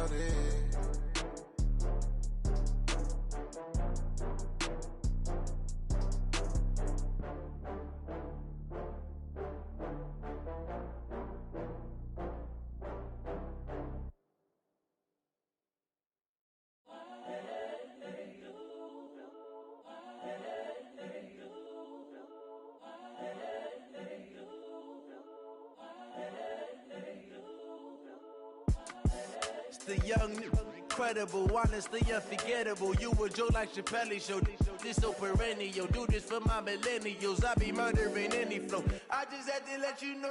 about it. The young, incredible, honestly unforgettable. You a Joe like Chappelle show. This so perennial. Do this for my millennials. I be murdering any flow. I just had to let you know.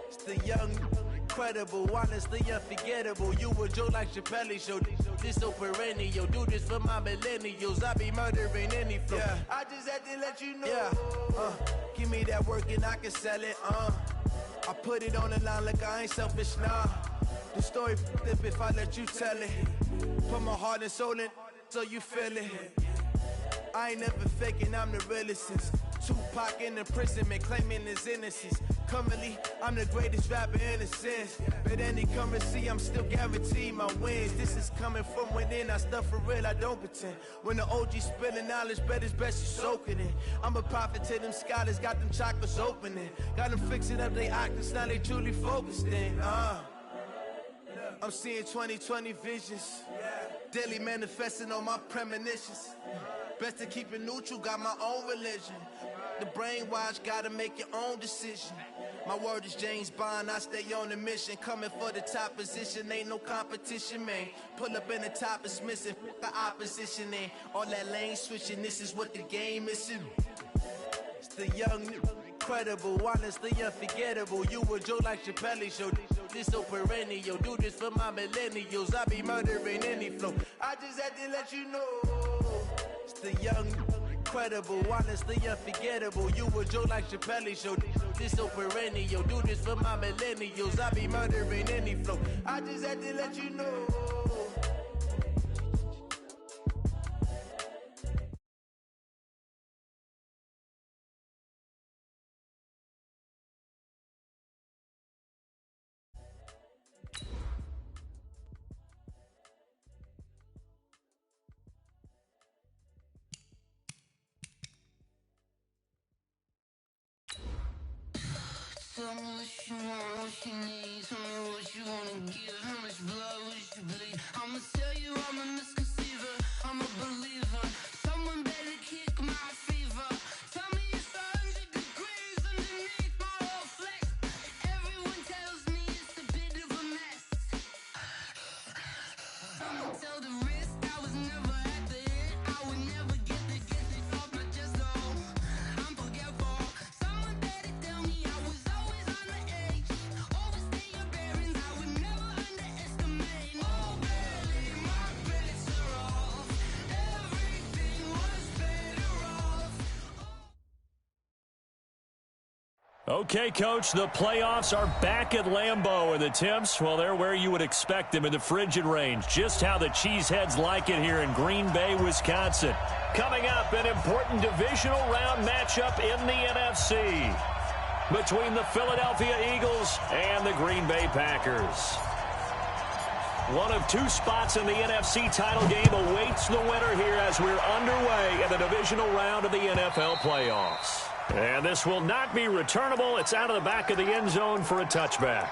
It's the young, incredible, honestly unforgettable. You a Joe like Chappelle show. This so perennial. Do this for my millennials. I be murdering any flow. Yeah. I just had to let you know. Yeah. Give me that work and I can sell it. I put it on the line like I ain't selfish, nah. The story flip if I let you tell it. Put my heart and soul in so you feel it. I ain't never faking, I'm the realest since Tupac in imprisonment, claiming his innocence. Currently, I'm the greatest rapper in a sense. But any currency, I'm still guaranteed my wins. This is coming from within, I stuff for real, I don't pretend. When the OG spilling knowledge, bet it's best you soak it in. I'm a prophet to them scholars, got them chakras opening. Got them fixing up they octaves, now they truly focused in. I'm seeing 2020 visions, daily manifesting on my premonitions. Best to keep it neutral, got my own religion. The brainwash, gotta make your own decision. My word is James Bond, I stay on the mission. Coming for the top position, ain't no competition, man. Pull up in the top, it's missing, the opposition in. All that lane switching, this is what the game is in. It's the young, incredible, honestly unforgettable. You a Joe like Chappelle show. This so perennial. Do this for my millennials. I be murdering any flow. I just had to let you know. It's the young, incredible, honestly unforgettable. You a Joe like Chappelle show. This so perennial. Do this for my millennials. I be murdering any flow. I just had to let you know. Tell me what you want, what you need. Tell me what you wanna give. How much blood would you bleed? I'ma tell you I'm a misconceiver. I'm a believer. Someone better kick my fever. Tell me it's 100 degrees underneath my whole flex. Everyone tells me it's a bit of a mess. I'ma tell the risk I was never at the end. I would never get this off my chest though. I'm forgetful. Someone better tell me I was always on the edge. Overstay your bearings, I would never underestimate. Oh barely, my bets are off. Everything was better off. Okay, Coach, the playoffs are back at Lambeau, and the temps, well, they're where you would expect them in the frigid range. Just how the Cheeseheads like it here in Green Bay, Wisconsin. Coming up, an important divisional round matchup in the NFC between the Philadelphia Eagles and the Green Bay Packers. One of two spots in the NFC title game awaits the winner here as we're underway in the divisional round of the NFL playoffs. And this will not be returnable. It's out of the back of the end zone for a touchback.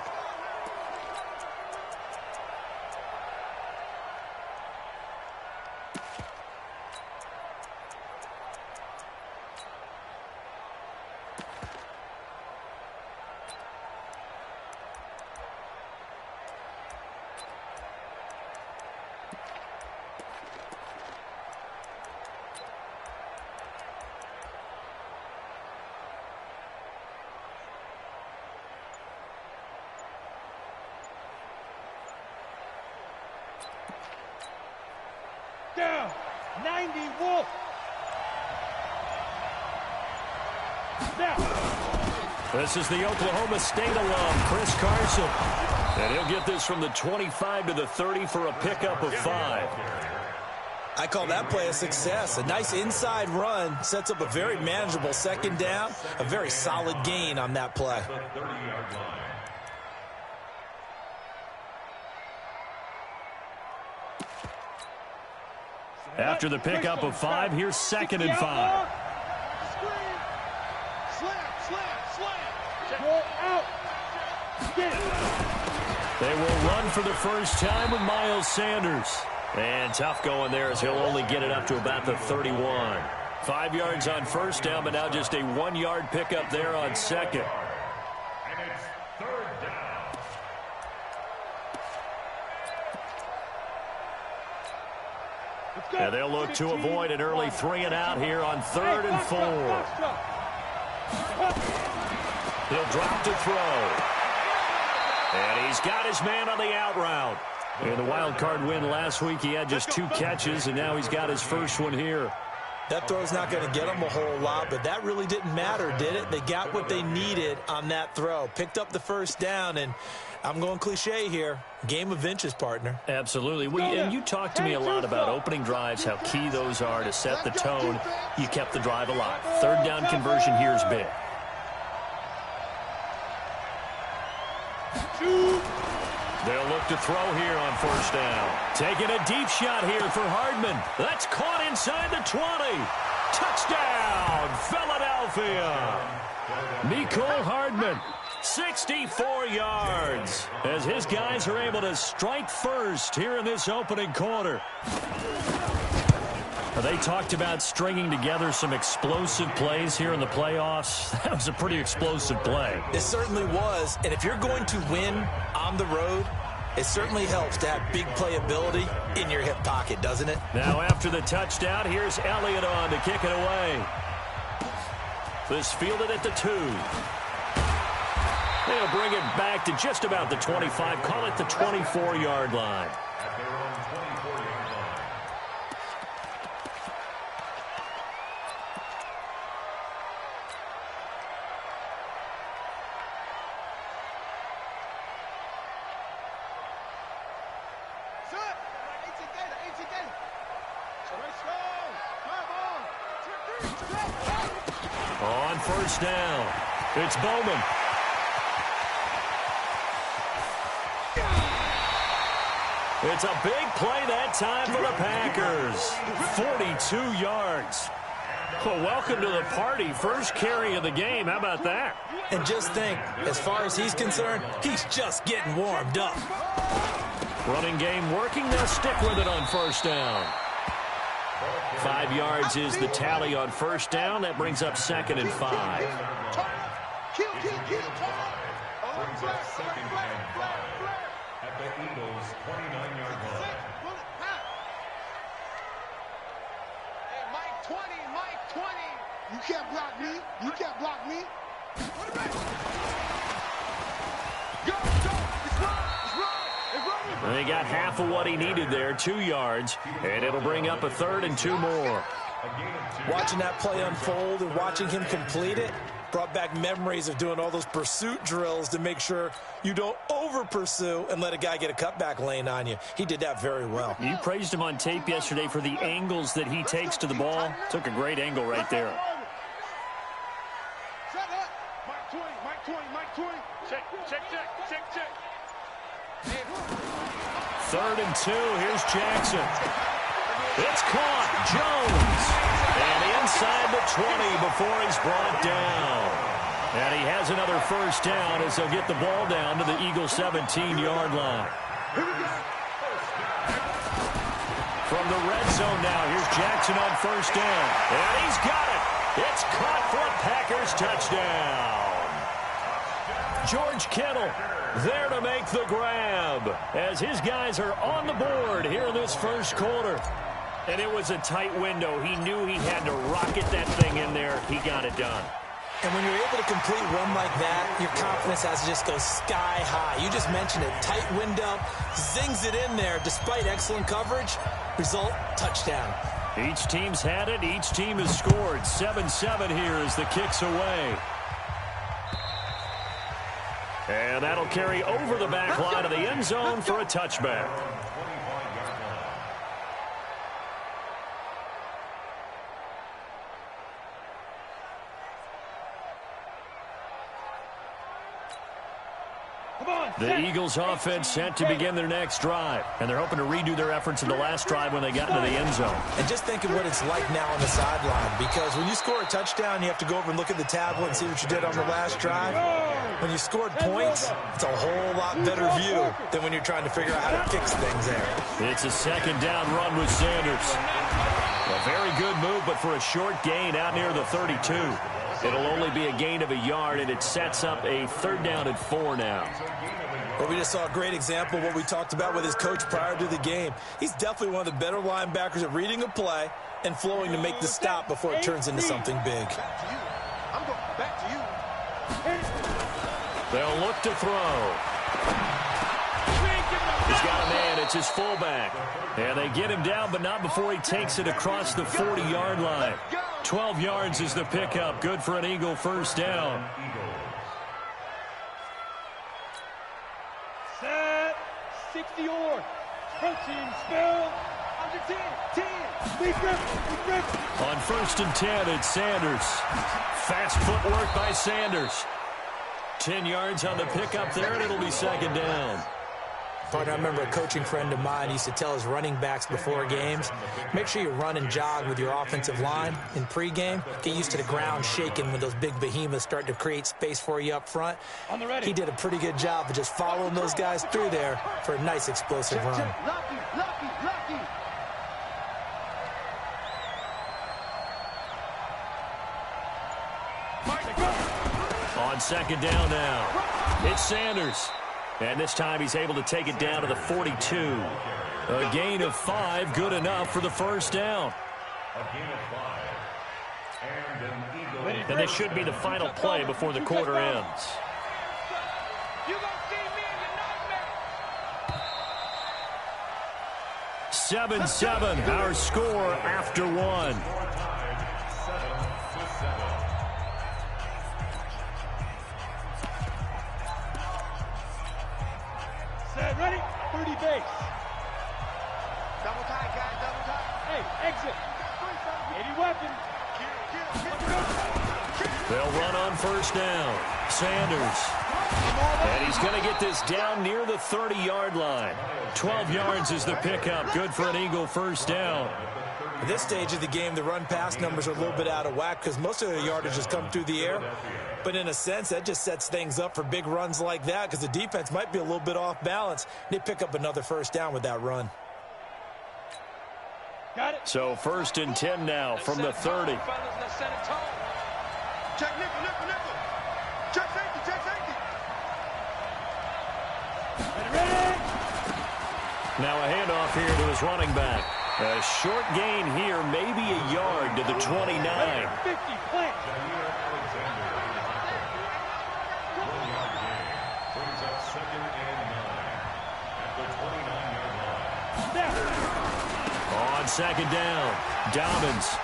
Down, 90 Wolf. Snap. This is the Oklahoma State alum, Chris Carson. And he'll get this from the 25 to the 30 for a pickup of 5. I call that play a success. A nice inside run sets up a very manageable second down. A very solid gain on that play. After the pickup of 5, here's 2nd and 5. They will run for the first time with Miles Sanders. And tough going there as he'll only get it up to about the 31. 5 yards on first down, but now just a 1-yard pickup there on 2nd. And it's 3rd down. And they'll look to avoid an early 3 and out here on 3rd and 4. He'll drop to throw. And he's got his man on the out route. In the wild card win last week, he had just 2 catches, and now he's got his first one here. That throw's not going to get them a whole lot, but that really didn't matter, did it? They got what they needed on that throw. Picked up the first down, and I'm going cliche here. Game of inches, partner. Absolutely. And you talked to me a lot about opening drives, how key those are to set the tone. You kept the drive alive. 3rd down conversion here is big. They'll look to throw here on 1st down. Taking a deep shot here for Hardman. That's caught inside the 20. Touchdown, Philadelphia. Mecole Hardman, 64 yards, as his guys are able to strike first here in this opening quarter. They talked about stringing together some explosive plays here in the playoffs. That was a pretty explosive play. It certainly was. And if you're going to win on the road, it certainly helps to have big playability in your hip pocket, doesn't it? Now after the touchdown, here's Elliott on to kick it away. This fielded at the 2. They'll bring it back to just about the 25. Call it the 24-yard line. On 1st down, it's Bowman. It's a big play that time for the Packers. 42 yards. Well, welcome to the party. First carry of the game. How about that? And just think, as far as he's concerned, he's just getting warmed up. Running game working. They'll stick with it on 1st down. 5 yards is the tally on 1st down. That brings up 2nd and 5. Brings up 2nd and 5 at the Eagles' 29-yard line. Hey, Mike 20, Mike 20. You can't block me. You can't block me. Go, go. It's wrong. It's wrong. It's wrong. And he got half of what he needed there, 2 yards, and it'll bring up a 3rd and 2 more. Watching that play unfold and watching him complete it brought back memories of doing all those pursuit drills to make sure you don't over-pursue and let a guy get a cutback lane on you. He did that very well. You praised him on tape yesterday for the angles that he takes to the ball. Took a great angle right there. Shut up. Mike 20, Mike 20, Mike 20. Check, check, check, check, check. 3rd and 2. Here's Jackson. It's caught. Jones. And inside the 20 before he's brought down. And he has another 1st down as they'll get the ball down to the Eagles' 17-yard line. From the red zone now, here's Jackson on 1st down. And he's got it. It's caught for a Packers touchdown. George Kittle there to make the grab as his guys are on the board here in this 1st quarter. And it was a tight window. He knew he had to rocket that thing in there. He got it done. And when you're able to complete a run like that, your confidence has to just go sky high. You just mentioned it. Tight window, zings it in there despite excellent coverage. Result, touchdown. Each team's had it. Each team has scored. 7-7 here as the kick's away. And that'll carry over the back line of the end zone for a touchback. The Eagles offense set to begin their next drive, and they're hoping to redo their efforts in the last drive when they got into the end zone. And just think of what it's like now on the sideline, because when you score a touchdown, you have to go over and look at the tablet and see what you did on the last drive. When you scored points, it's a whole lot better view than when you're trying to figure out how to fix things there. It's a second down run with Sanders. A very good move, but for a short gain out near the 32. It'll only be a gain of a yard, and it sets up a 3rd down and 4 now. Well, we just saw a great example of what we talked about with his coach prior to the game. He's definitely one of the better linebackers at reading a play and flowing to make the stop before it turns into something big. I'm going back to you. They'll look to throw. He's got a man. It's his fullback. And they get him down, but not before he takes it across the 40-yard line. 12 yards is the pickup. Good for an Eagle 1st down. Set. 60 or 13 still. Under 10. Big rip. On 1st and 10, it's Sanders. Fast footwork by Sanders. 10 yards on the pickup there, and it'll be 2nd down. Partner, I remember a coaching friend of mine used to tell his running backs before games, make sure you run and jog with your offensive line in pregame. Get used to the ground shaking when those big behemoths start to create space for you up front. He did a pretty good job of just following those guys through there for a nice explosive run. Lucky. On 2nd down now, it's Sanders. And this time he's able to take it down to the 42. A gain of 5, good enough for the 1st down. And this should be the final play before the quarter ends. 7-7, our score after 1. Set, ready? 30 base. Double tight, guys, double tight. Hey, exit. 80 weapon. They'll run on 1st down. Sanders. And he's going to get this down near the 30-yard line. 12 yards is the pickup. Good for an Eagle 1st down. At this stage of the game, the run-pass numbers are a little bit out of whack because most of the yardage has come through the air. But in a sense, that just sets things up for big runs like that because the defense might be a little bit off balance. They pick up another 1st down with that run. Got it. So 1st and 10 now from the 30. Check nickel. Check safety. Ready. Now a handoff here to his running back. A short gain here, maybe a yard to the 29. 50, plant. On 2nd down, Dobbins.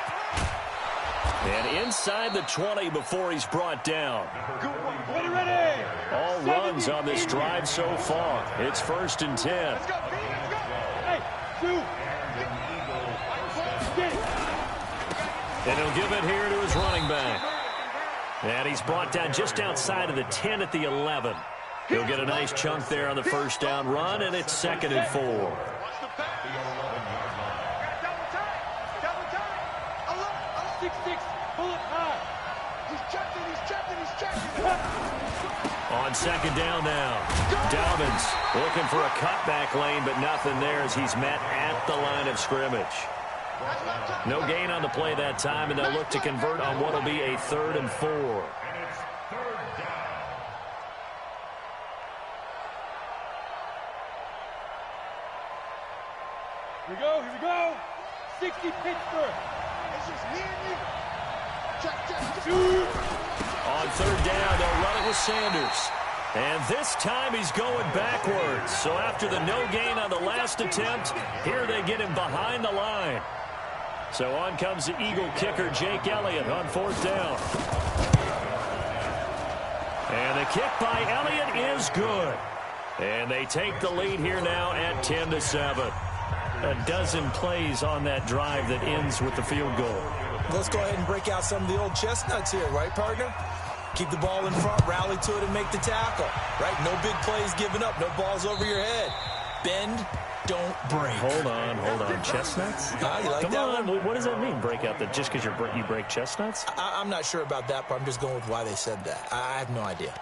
And inside the 20 before he's brought down. Ready. All runs on this drive so far. It's 1st and 10. Hey, 2. And he'll give it here to his running back. And he's brought down just outside of the 10 at the 11. He'll get a nice chunk there on the 1st down run, and it's 2nd and 4. On 2nd down now, Dobbins looking for a cutback lane, but nothing there as he's met at the line of scrimmage. No gain on the play that time, and they'll look to convert on what will be a 3rd and 4. Here we go. 60 Pittsburgh. It's just me and you. Check. On 3rd down, they'll run it with Sanders. And this time he's going backwards. So after the no gain on the last attempt, here they get him behind the line. So on comes the Eagle kicker, Jake Elliott, on 4th down. And the kick by Elliott is good. And they take the lead here now at 10-7. A dozen plays on that drive that ends with the field goal. Let's go ahead and break out some of the old chestnuts here, right, partner? Keep the ball in front, rally to it, and make the tackle, right? No big plays given up, no balls over your head. Bend, don't break. Hold on. Chestnuts? You like Come that on. one? What does that mean, break out? That just because you break chestnuts? I'm not sure about that, but I'm just going with why they said that. I have no idea.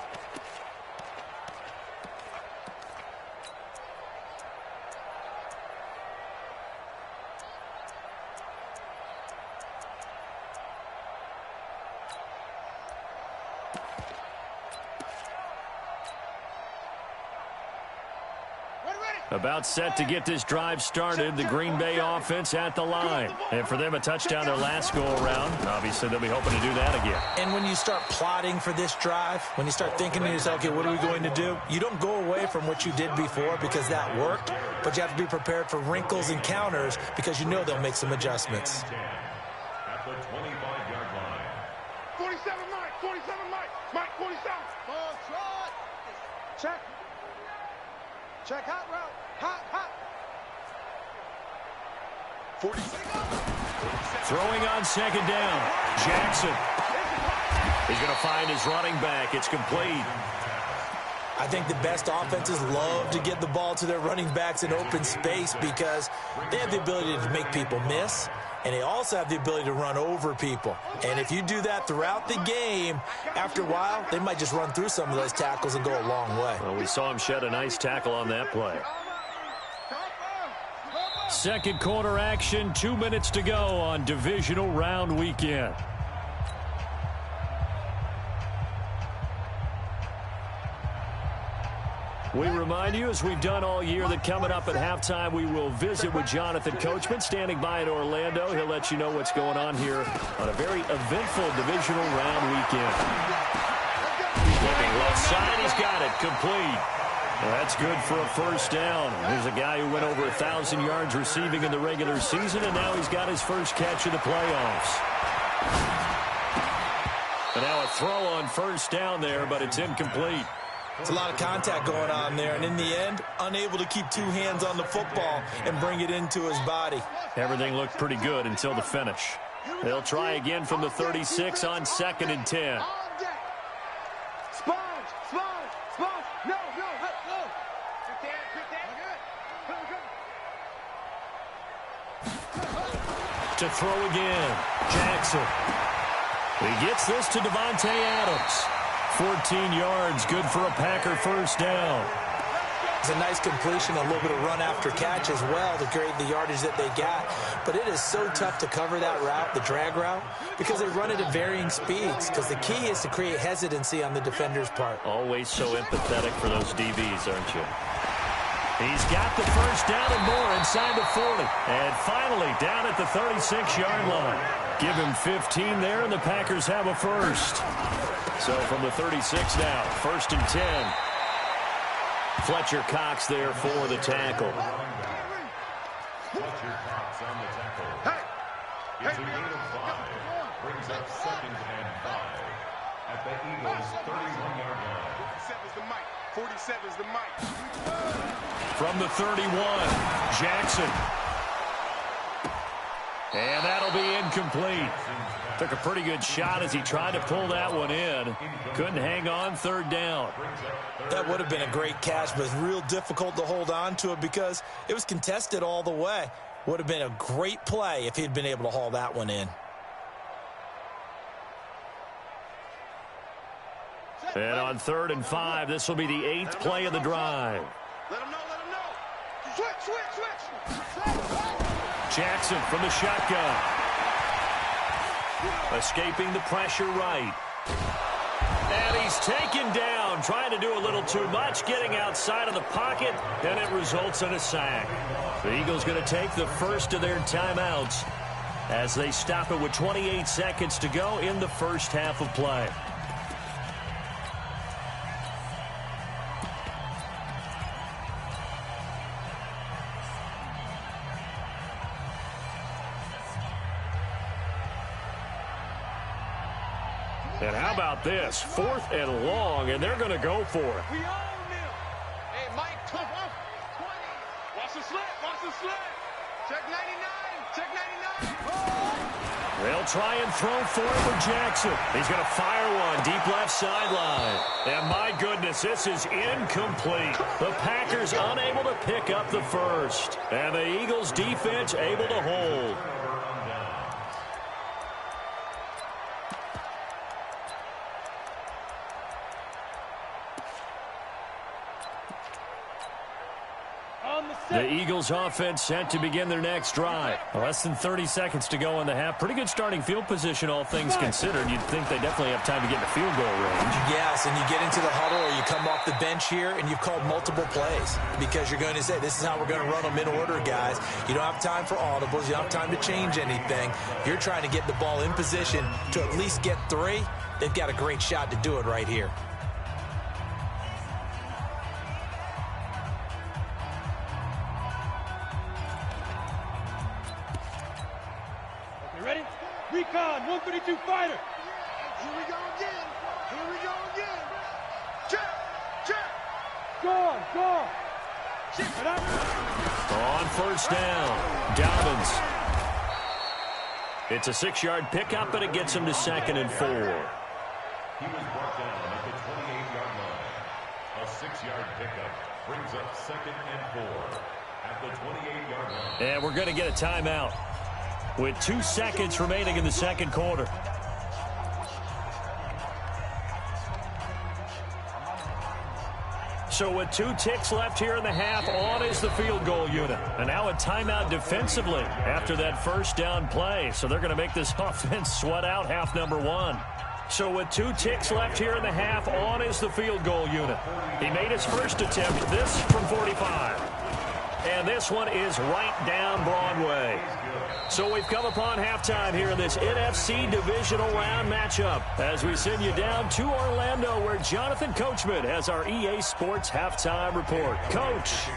About set to get this drive started. The Green Bay offense at the line. And for them, a touchdown their last go-around. Obviously, they'll be hoping to do that again. And when you start plotting for this drive, when you start thinking to yourself, okay, what are we going to do? You don't go away from what you did before because that worked, but you have to be prepared for wrinkles and counters because you know they'll make some adjustments. At the 25-yard line. 47 Mike, 47. Ball trot. Check, hot route. Hot. 46. Throwing on second down. Jackson. He's going to find his running back. It's complete. I think the best offenses love to get the ball to their running backs in open space because they have the ability to make people miss, and they also have the ability to run over people. And if you do that throughout the game, after a while, they might just run through some of those tackles and go a long way. Well, we saw him shed a nice tackle on that play. Second quarter action, 2 minutes to go on divisional round weekend. We remind you, as we've done all year, that coming up at halftime, we will visit with Jonathan Coachman, standing by in Orlando. He'll let you know what's going on here on a very eventful divisional round weekend. Looking left side, he's got it, complete. Well, that's good for a first down. Here's a guy who went over 1,000 yards receiving in the regular season, and now he's got his first catch of the playoffs. And now a throw on first down there, but it's incomplete. It's a lot of contact going on there, and in the end, unable to keep two hands on the football and bring it into his body. Everything looked pretty good until the finish. They'll try again from the 36 on 2nd and 10. Sponge. No. To throw again. Jackson. He gets this to Devontae Adams. 14 yards, good for a Packer first down. It's a nice completion, a little bit of run after catch as well to create the yardage that they got. But it is so tough to cover that route, the drag route, because they run it at varying speeds. Because the key is to create hesitancy on the defender's part. Always so empathetic for those DBs, aren't you? He's got the first down and more inside the 40. And finally down at the 36-yard line. Give him 15 there, and the Packers have a first. So from the 36 now, 1st and 10. Fletcher Cox there for the tackle. Fletcher Cox on the tackle. It's a gain of 5. Brings up 2nd and 5. At the Eagles' 31-yard line. 47's the mic. 47's the mic. From the 31, Jackson. And that'll be incomplete. Took a pretty good shot as he tried to pull that one in. Couldn't hang on, 3rd down. That would have been a great catch, but it's real difficult to hold on to it because it was contested all the way. Would have been a great play if he'd been able to haul that one in. And on 3rd and 5, this will be the 8th play of the drive. Let him know. Switch. Jackson from the shotgun. Escaping the pressure right. And he's taken down, trying to do a little too much, getting outside of the pocket, and it results in a sack. The Eagles going to take the first of their timeouts as they stop it with 28 seconds to go in the first half of play. And how about this? 4th and long, and they're going to go for it. We own them. Hey, Mike, 20. Watch the slip. Check 99. They'll try and throw for it with Jackson. He's going to fire one deep left sideline. And my goodness, this is incomplete. The Packers unable to pick up the first. And the Eagles defense able to hold. The Eagles offense set to begin their next drive. Less than 30 seconds to go in the half. Pretty good starting field position, all things considered. You'd think they definitely have time to get in the field goal range. Yes, and you get into the huddle or you come off the bench here and you've called multiple plays because you're going to say, this is how we're going to run them in order, guys. You don't have time for audibles. You don't have time to change anything. You're trying to get the ball in position to at least get 3. They've got a great shot to do it right here. Recon, 132 fighter. Here we go again. Here we go again. Check, check. Gone. On first down, Dobbins. It's a 6-yard pickup, and it gets him to 2nd and 4. He was brought down at the 28-yard line. A 6-yard pickup brings up 2nd and 4 at the 28-yard line. And we're going to get a timeout with 2 seconds remaining in the second quarter. So with 2 ticks left here in the half, on is the field goal unit. And now a timeout defensively after that first down play. So they're going to make this offense sweat out half number 1. So with 2 ticks left here in the half, on is the field goal unit. He made his first attempt, this from 45. And this one is right down Broadway. So we've come upon halftime here in this NFC Divisional Round matchup as we send you down to Orlando where Jonathan Coachman has our EA Sports Halftime Report. Coach,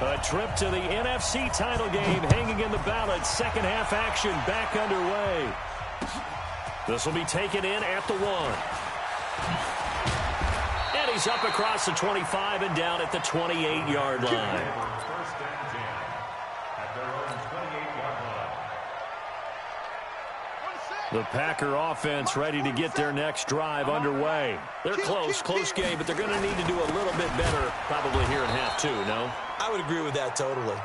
a trip to the NFC title game hanging in the balance. Second half action back underway. This will be taken in at the 1. And he's up across the 25 and down at the 28-yard line. The Packer offense ready to get their next drive underway. They're close game, but they're going to need to do a little bit better probably here in half 2, no? I would agree with that totally.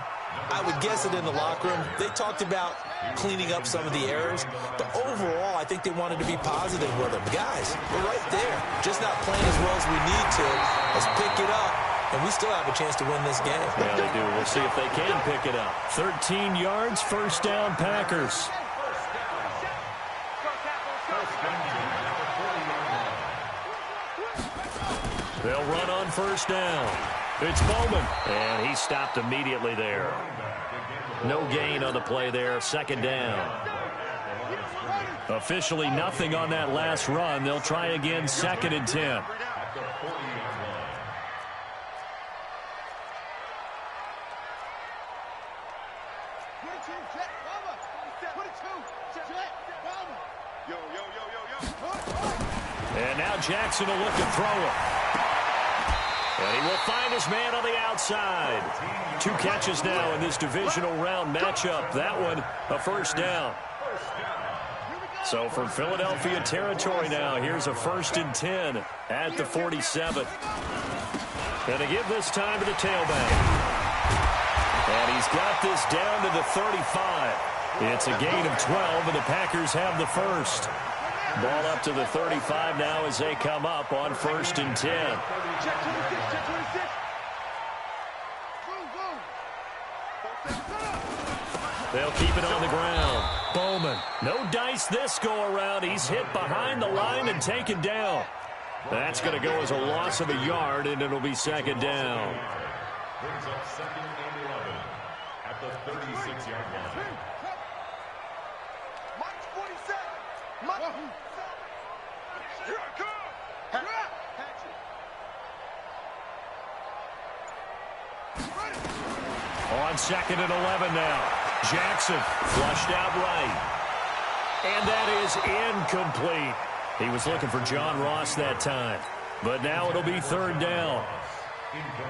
I would guess it in the locker room. They talked about cleaning up some of the errors, but overall, I think they wanted to be positive with them. Guys, we're right there. Just not playing as well as we need to. Let's pick it up, and we still have a chance to win this game. Yeah, they do. We'll see if they can pick it up. 13 yards, first down, Packers. They'll run on first down. It's Bowman, and he stopped immediately there. No gain on the play there, second down. Officially nothing on that last run. They'll try again, 2nd and 10. And now Jackson will look to throw it. And he will find his man on the outside. 2 catches now in this divisional round matchup. That one, a first down. So from Philadelphia territory now, here's a 1st and 10 at the 47. Going to give this time to the tailback. And he's got this down to the 35. It's a gain of 12, and the Packers have the first. Ball up to the 35 now as they come up on 1st and 10. Check 26, check 26. They'll keep it on the ground. Bowman, no dice this go around. He's hit behind the line and taken down. That's going to go as a loss of a yard, and it'll be 2nd down. Brings up 2nd and 11 at the 36-yard line. Mike's 47. Mike. Here I come. On 2nd and 11 now. Jackson flushed out right. And that is incomplete. He was looking for John Ross that time. But now it'll be 3rd down.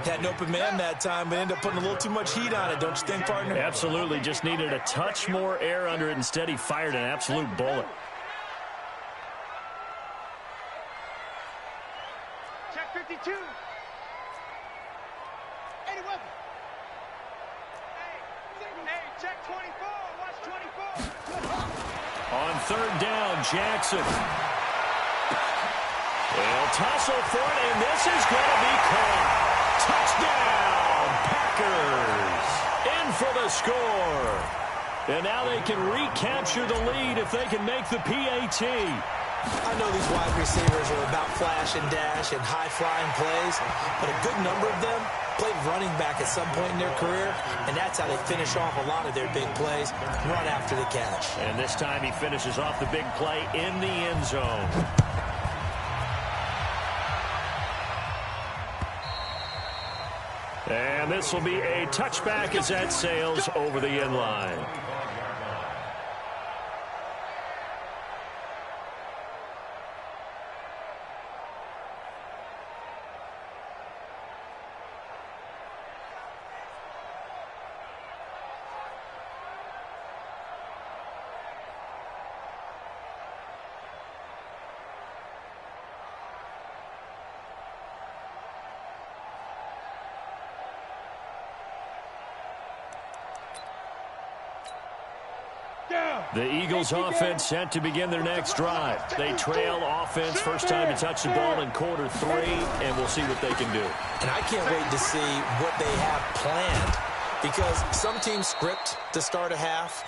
Had an open man that time, but ended up putting a little too much heat on it, don't you think, partner? Absolutely. Just needed a touch more air under it. Instead, he fired an absolute bullet. Check 52. 80 weapon. Hey, check 24. Watch 24. On third down, Jackson. They'll tussle for it, and this is going to be caught. Touchdown, Packers. In for the score. And now they can recapture the lead if they can make the PAT. I know these wide receivers are about flash and dash and high-flying plays, but a good number of them played running back at some point in their career, and that's how they finish off a lot of their big plays, run after the catch. And this time he finishes off the big play in the end zone. And this will be a touchback as that sails over the end line. The Eagles offense set to begin their next drive. They trail offense first time to touch the ball in quarter 3, and we'll see what they can do. And I can't wait to see what they have planned, because some teams script to start a half.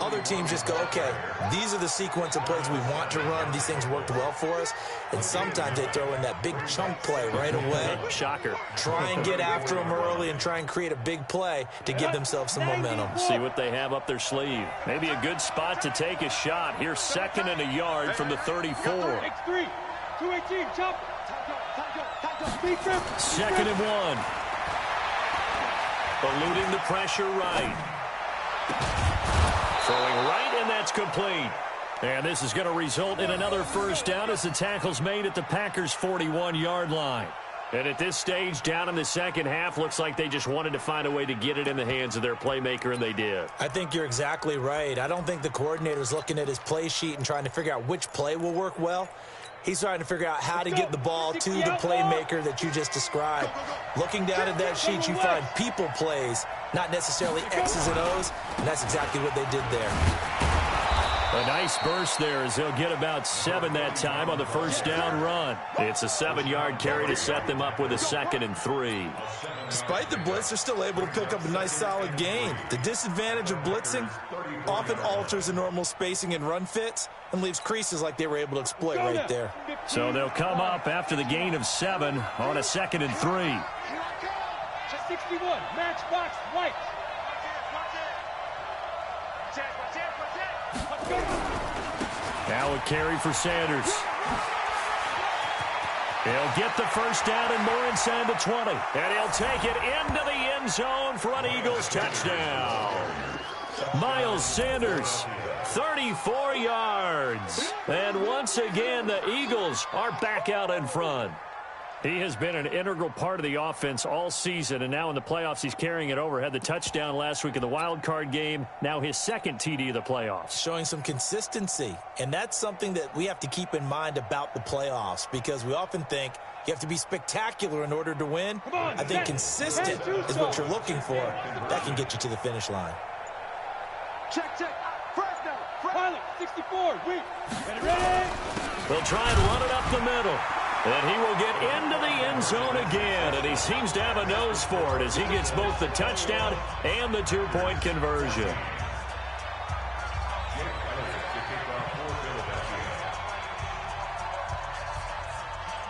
Other teams just go, okay, these are the sequence of plays we want to run. These things worked well for us. And sometimes they throw in that big chunk play right away. Shocker. Try and get after them early and try and create a big play to give themselves some momentum. See what they have up their sleeve. Maybe a good spot to take a shot. Here's 2nd and a yard from the 34. X3, 218, jump. 2nd and 1. Eluding the pressure right. Throwing right, and that's complete. And this is going to result in another first down as the tackle's made at the Packers' 41-yard line. And at this stage, down in the second half, looks like they just wanted to find a way to get it in the hands of their playmaker, and they did. I think you're exactly right. I don't think the coordinator's looking at his play sheet and trying to figure out which play will work well. He's trying to figure out how to get the ball to the playmaker that you just described. Looking down at that sheet, you find people plays, not necessarily X's and O's, and that's exactly what they did there. A nice burst there as they'll get about 7 that time on the first down run. It's a 7-yard carry to set them up with a 2nd and 3. Despite the blitz, they're still able to pick up a nice solid gain. The disadvantage of blitzing often alters the normal spacing and run fits and leaves creases like they were able to exploit right there. So they'll come up after the gain of 7 on a 2nd and 3. 61, matchbox, right. Now a carry for Sanders. He'll get the first down and more inside the 20. And he'll take it into the end zone for an Eagles touchdown. Miles Sanders, 34 yards. And once again, the Eagles are back out in front. He has been an integral part of the offense all season, and now in the playoffs he's carrying it over. Had the touchdown last week in the wild card game, now his 2nd TD of the playoffs. Showing some consistency, and that's something that we have to keep in mind about the playoffs, because we often think you have to be spectacular in order to win. I think consistent is what you're looking for. That can get you to the finish line. Check. First down. Pilot, 64, weak. Ready? They'll try and run it up the middle. And he will get into the end zone again, and he seems to have a nose for it as he gets both the touchdown and the 2-point conversion.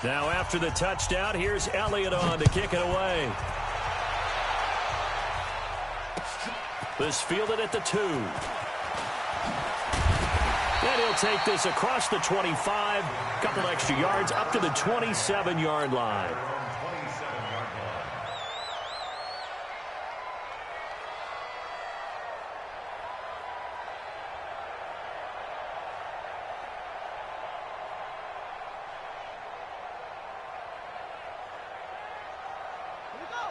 Now after the touchdown, here's Elliott on to kick it away. This fielded at the 2. And he'll take this across the 25, couple extra yards up to the 27-yard line.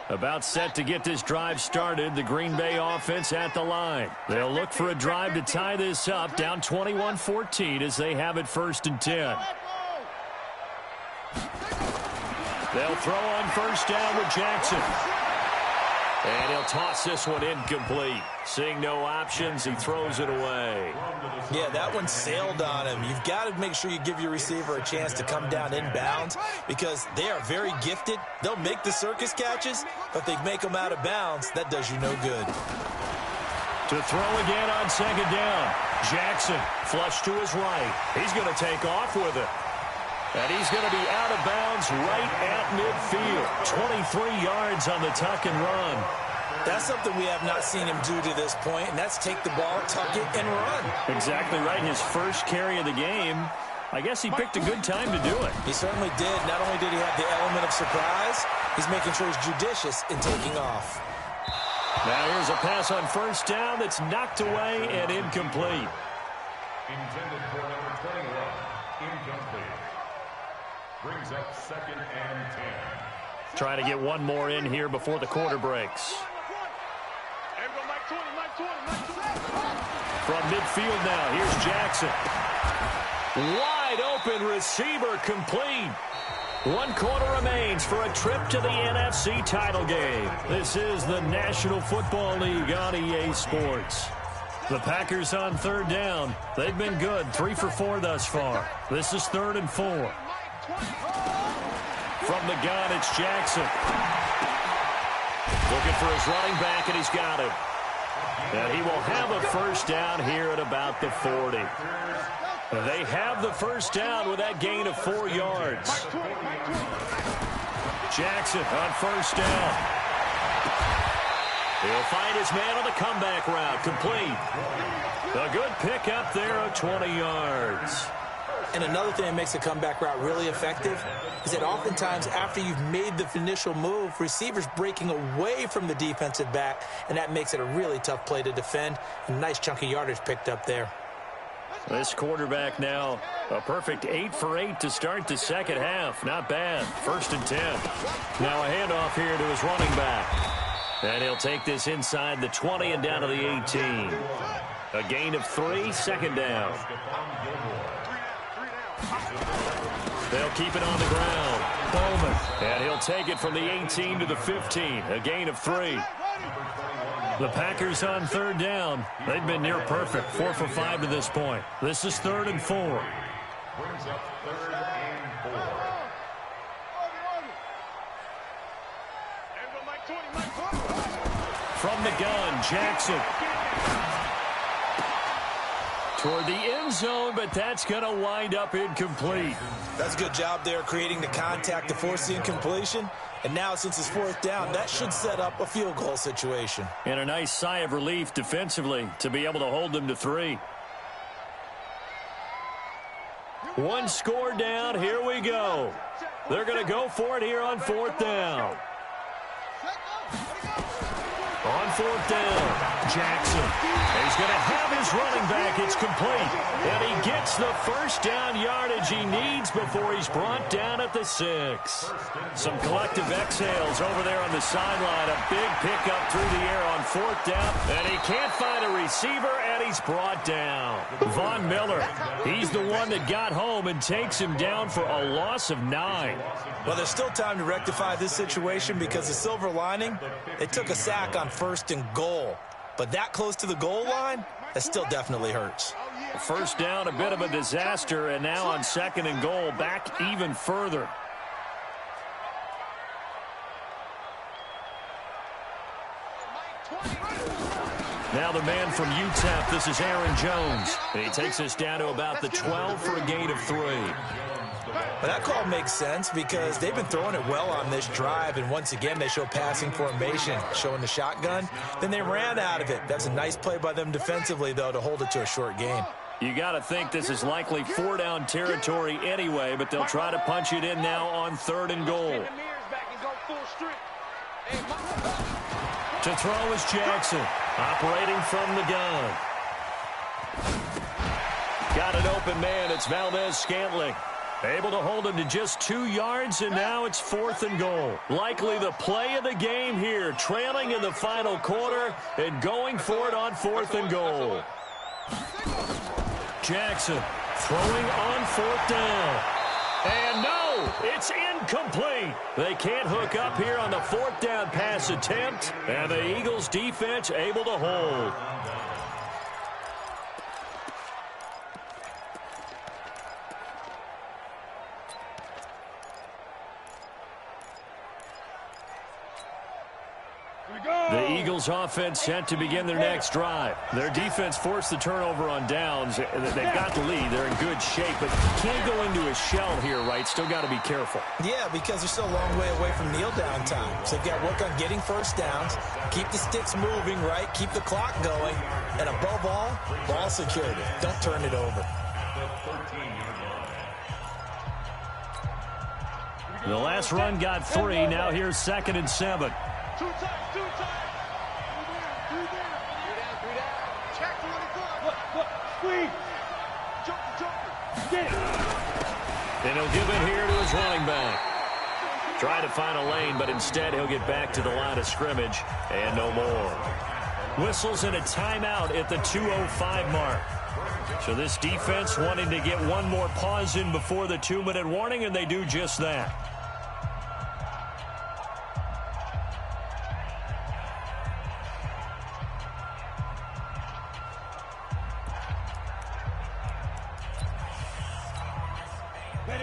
About set to get this drive started. The Green Bay offense at the line. They'll look for a drive to tie this up, down 21-14 as they have it 1st and 10. They'll throw on first down with Jackson. And he'll toss this one incomplete. Seeing no options, he throws it away. Yeah, that one sailed on him. You've got to make sure you give your receiver a chance to come down inbounds because they are very gifted. They'll make the circus catches, but if they make them out of bounds, that does you no good. To throw again on 2nd down. Jackson, flush to his right. He's going to take off with it. And he's going to be out of bounds right at midfield. 23 yards on the tuck and run. That's something we have not seen him do to this point, and that's take the ball, tuck it, and run. Exactly right. His first carry of the game. I guess he picked a good time to do it. He certainly did. Not only did he have the element of surprise, he's making sure he's judicious in taking off. Now here's a pass on first down that's knocked away and incomplete. Intended for number 21. Incomplete. Brings up 2nd and 10. Trying to get one more in here before the quarter breaks. From midfield now, here's Jackson. Wide open receiver complete. 1 quarter remains for a trip to the NFC title game. This is the National Football League on EA Sports. The Packers on 3rd down. They've been good, 3 for 4 thus far. This is 3rd and 4. From the gun, it's Jackson. Looking for his running back, and he's got it. And he will have a first down here at about the 40. They have the first down with that gain of 4 yards. Jackson on first down. He'll find his man on the comeback route. Complete. A good pickup there of 20 yards. And another thing that makes a comeback route really effective is that oftentimes after you've made the initial move, receivers breaking away from the defensive back, and that makes it a really tough play to defend. A nice chunk of yardage picked up there. This quarterback now a perfect 8 for 8 to start the second half. Not bad. 1st and 10. Now a handoff here to his running back. And he'll take this inside the 20 and down to the 18. A gain of 3, 2nd down. They'll keep it on the ground. Bowman. And he'll take it from the 18 to the 15. A gain of 3. The Packers on 3rd down. They've been near perfect. 4 for 5 to this point. This is 3rd and 4. Brings up 3rd and 4. From the gun, Jackson. Toward the end zone, but that's going to wind up incomplete. That's a good job there creating the contact to force the incompletion. And now, since it's 4th down, that should set up a field goal situation. And a nice sigh of relief defensively to be able to hold them to 3. 1 score down. Here we go. They're going to go for it here on 4th down. On 4th down, Jackson. He's going to have his running back. It's complete. And he gets the first down yardage he needs before he's brought down at the 6. Some collective exhales over there on the sideline. A big pickup through the air on 4th down. And he can't find a receiver, and he's brought down. Von Miller, he's the one that got home and takes him down for a loss of 9. Well, there's still time to rectify this situation because the silver lining, they took a sack on 1st and goal. But that close to the goal line, that still definitely hurts. First down, a bit of a disaster, and now on 2nd and goal, back even further. Now the man from UTEP, this is Aaron Jones. And he takes us down to about the 12 for a gain of 3. Well, that call makes sense because they've been throwing it well on this drive, and once again they show passing formation, showing the shotgun. Then they ran out of it. That's a nice play by them defensively, though, to hold it to a short gain. You got to think this is likely 4-down territory anyway, but they'll try to punch it in now on 3rd and goal. To throw is Jackson, operating from the gun. Got an open man. It's Valdez-Scantling. Able to hold him to just 2 yards, and now it's 4th and goal. Likely the play of the game here, trailing in the final quarter and going for it on 4th and goal. Jackson throwing on 4th down. And no, it's incomplete. They can't hook up here on the 4th down pass attempt, and the Eagles defense able to hold. The Eagles offense set to begin their next drive. Their defense forced the turnover on downs. They've got the lead. They're in good shape, but can't go into a shell here, right? Still got to be careful. Yeah, because they're still a long way away from kneel down time. So they've got to work on getting first downs, keep the sticks moving, right? Keep the clock going, and above all, ball security. Don't turn it over. The last run got 3. Now here's 2nd and 7. 2 times. Three down. Check to what he got. Squeeze. Jumper. Get it. And he'll give it here to his running back. Try to find a lane, but instead he'll get back to the line of scrimmage and no more. Whistles and a timeout at the 2:05 mark. So this defense wanting to get one more pause in before the 2-minute warning, and they do just that.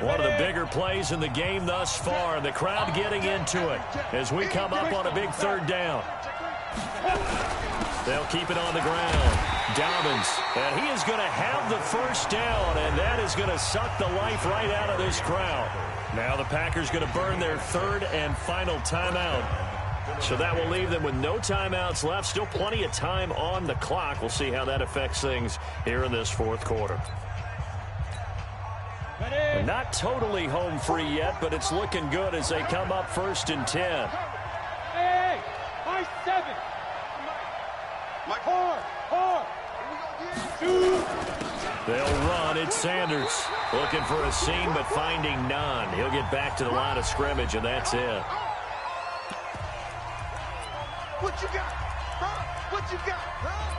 One of the bigger plays in the game thus far. The crowd getting into it as we come up on a big 3rd down. They'll keep it on the ground. Dobbins, and he is going to have the 1st down, and that is going to suck the life right out of this crowd. Now the Packers going to burn their 3rd and final timeout. So that will leave them with no timeouts left. Still plenty of time on the clock. We'll see how that affects things here in this 4th quarter. Not totally home free yet, but it's looking good as they come up 1st and 10. Hey, high 7. Hard. They'll run. It's Sanders looking for a seam, but finding none. He'll get back to the line of scrimmage, and that's it. What you got? Huh? What you got? Huh?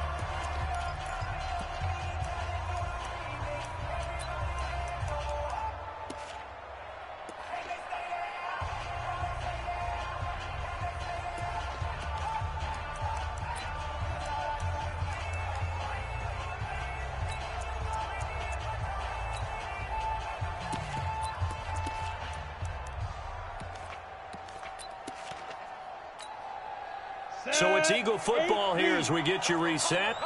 So it's Eagle football here as we get you reset.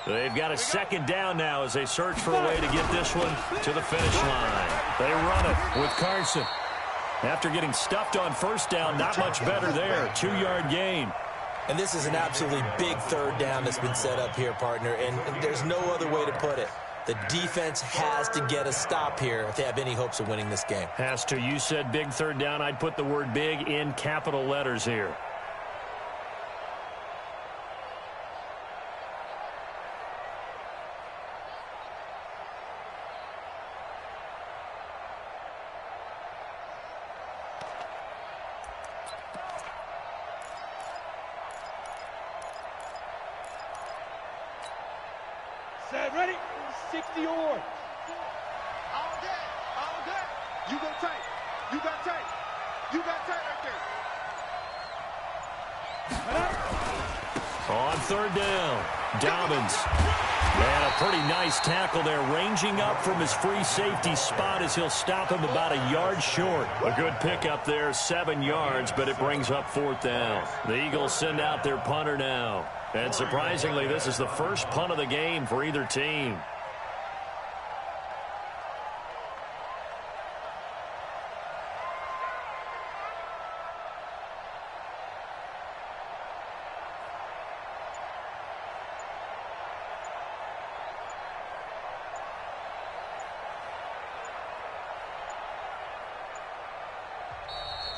They've got a 2nd down now as they search for a way to get this one to the finish line. They run it with Carson. After getting stuffed on 1st down, not much better there. 2-yard gain. And this is an absolutely big 3rd down that's been set up here, partner, and there's no other way to put it. The defense has to get a stop here if they have any hopes of winning this game. Has to. You said big 3rd down. I'd put the word big in capital letters here. Set, ready? 60 or. All day. You go tight. You got tight right there. On 3rd down, Dobbins. And a pretty nice tackle there, ranging up from his free safety spot as he'll stop him about a yard short. A good pickup there, 7 yards, but it brings up 4th down. The Eagles send out their punter now. And surprisingly, this is the first punt of the game for either team.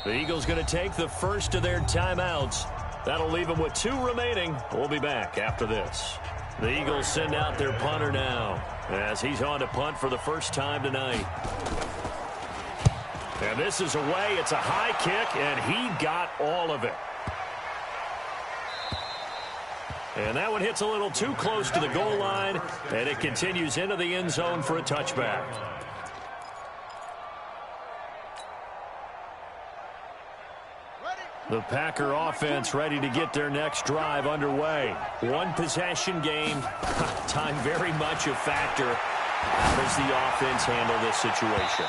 The Eagles going to take the first of their timeouts. That'll leave them with 2 remaining. We'll be back after this. The Eagles send out their punter now as he's on to punt for the first time tonight. And this is away. It's a high kick, and he got all of it. And that one hits a little too close to the goal line, and it continues into the end zone for a touchback. The Packer offense ready to get their next drive underway. One possession game. Time very much a factor. How does the offense handle this situation?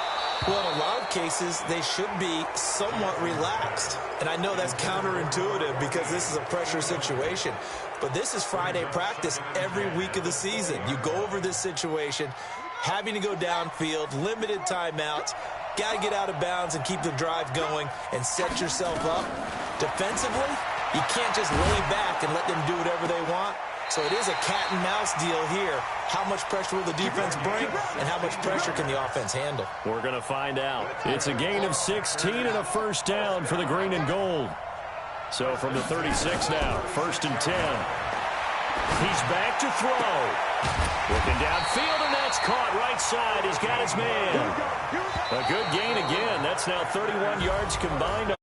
Well, in a lot of cases, they should be somewhat relaxed. And I know that's counterintuitive because this is a pressure situation. But this is Friday practice every week of the season. You go over this situation, having to go downfield, limited timeouts, got to get out of bounds and keep the drive going and set yourself up. Defensively, you can't just lay back and let them do whatever they want. So it is a cat and mouse deal here. How much pressure will the defense bring and how much pressure can the offense handle? We're going to find out. It's a gain of 16 and a first down for the green and gold. So from the 36 now, 1st and 10. He's back to throw. Looking downfield, and that's caught right side. He's got his man. A good gain again. That's now 31 yards combined